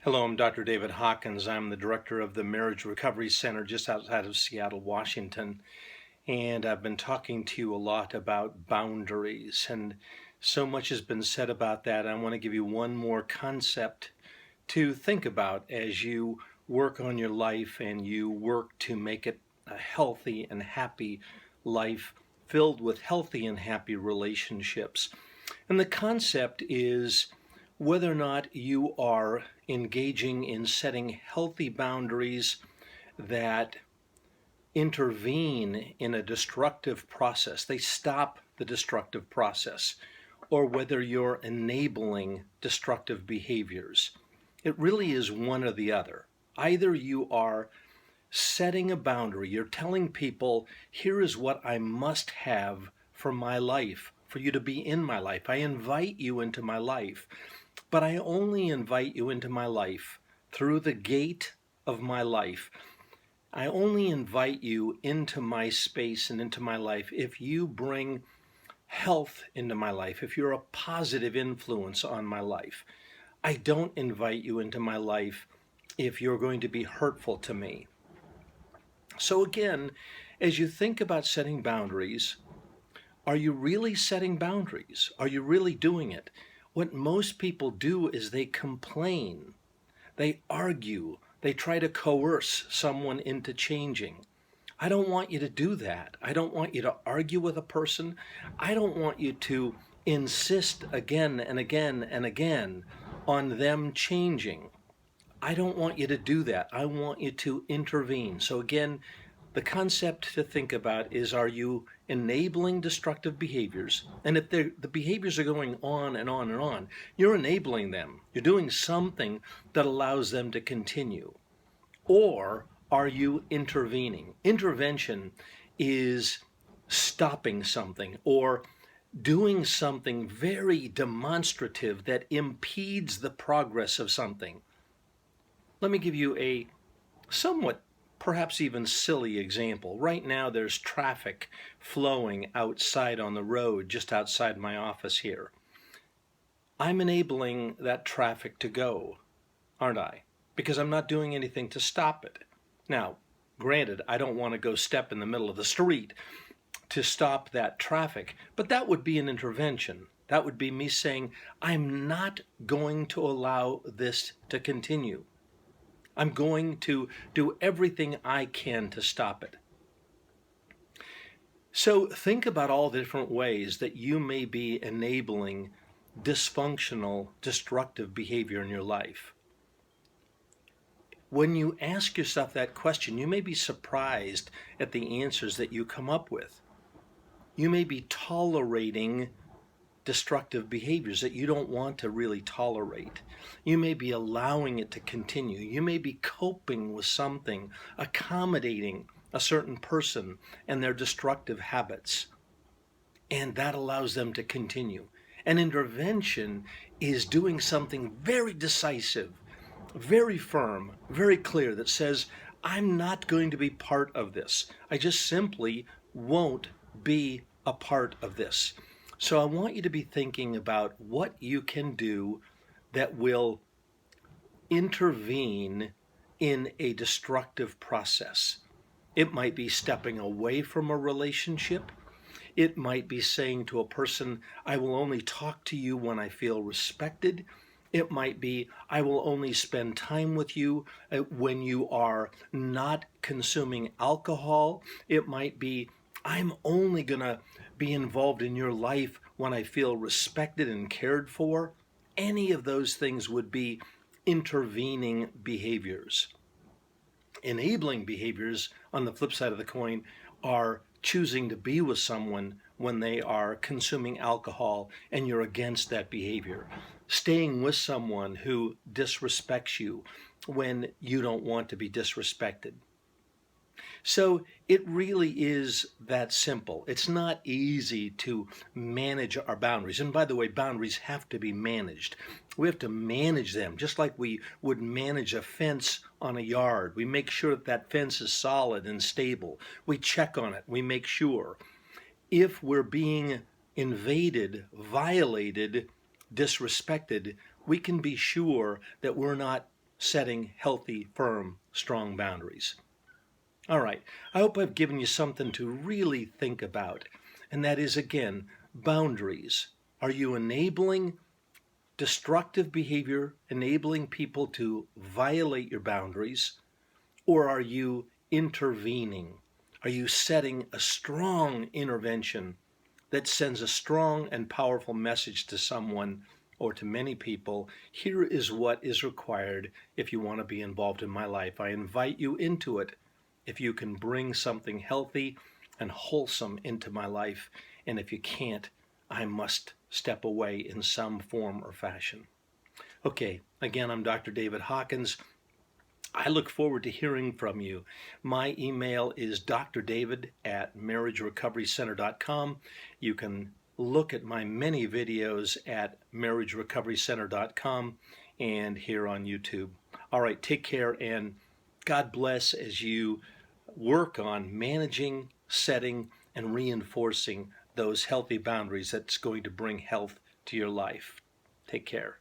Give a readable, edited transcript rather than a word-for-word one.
Hello, I'm Dr. David Hawkins. I'm the director of the Marriage Recovery Center just outside of Seattle, Washington. And I've been talking to you a lot about boundaries, and so much has been said about that. I want to give you one more concept to think about as you work on your life and you work to make it a healthy and happy life filled with healthy and happy relationships. And the concept is whether or not you are engaging in setting healthy boundaries that intervene in a destructive process. They stop the destructive process, or whether you're enabling destructive behaviors. It really is one or the other. Either you are setting a boundary, you're telling people, here is what I must have for my life, for you to be in my life. I invite you into my life, but I only invite you into my life through the gate of my life. I only invite you into my space and into my life if you bring health into my life, if you're a positive influence on my life. I don't invite you into my life if you're going to be hurtful to me. So again, as you think about setting boundaries, are you really setting boundaries? Are you really doing it? What most people do is they complain, they argue, they try to coerce someone into changing. I don't want you to do that. I don't want you to argue with a person. I don't want you to insist again and again and again on them changing. I don't want you to do that. I want you to intervene. So again, the concept to think about is, are you enabling destructive behaviors? And if the behaviors are going on and on and on, you're enabling them. You're doing something that allows them to continue. Or are you intervening? Intervention is stopping something or doing something very demonstrative that impedes the progress of something. Let me give you a somewhat perhaps even silly example. Right now there's traffic flowing outside on the road just outside my office here. I'm enabling that traffic to go, aren't I? Because I'm not doing anything to stop it. Now, granted, I don't want to go step in the middle of the street to stop that traffic, but that would be an intervention. That would be me saying, I'm not going to allow this to continue. I'm going to do everything I can to stop it. So think about all the different ways that you may be enabling dysfunctional, destructive behavior in your life. When you ask yourself that question, you may be surprised at the answers that you come up with. You may be tolerating destructive behaviors that you don't want to really tolerate. You may be allowing it to continue. You may be coping with something, accommodating a certain person and their destructive habits, and that allows them to continue. An intervention is doing something very decisive, very firm, very clear, that says, I'm not going to be part of this. I just simply won't be a part of this. So I want you to be thinking about what you can do that will intervene in a destructive process. It might be stepping away from a relationship. It might be saying to a person, I will only talk to you when I feel respected. It might be, I will only spend time with you when you are not consuming alcohol. It might be, I'm only going to be involved in your life when I feel respected and cared for. Any of those things would be intervening behaviors. Enabling behaviors, on the flip side of the coin, are choosing to be with someone when they are consuming alcohol and you're against that behavior. Staying with someone who disrespects you when you don't want to be disrespected. So it really is that simple. It's not easy to manage our boundaries. And by the way, boundaries have to be managed. We have to manage them just like we would manage a fence on a yard. We make sure that that fence is solid and stable. We check on it. We make sure. If we're being invaded, violated, disrespected, we can be sure that we're not setting healthy, firm, strong boundaries. All right, I hope I've given you something to really think about, and that is, again, boundaries. Are you enabling destructive behavior, enabling people to violate your boundaries, or are you intervening? Are you setting a strong intervention that sends a strong and powerful message to someone or to many people? Here is what is required if you want to be involved in my life. I invite you into it if you can bring something healthy and wholesome into my life. And if you can't, I must step away in some form or fashion. Okay, again, I'm Dr. David Hawkins. I look forward to hearing from you. My email is drdavid@marriagerecoverycenter.com. You can look at my many videos at marriagerecoverycenter.com and here on YouTube. All right, take care and God bless as you work on managing, setting, and reinforcing those healthy boundaries that's going to bring health to your life. Take care.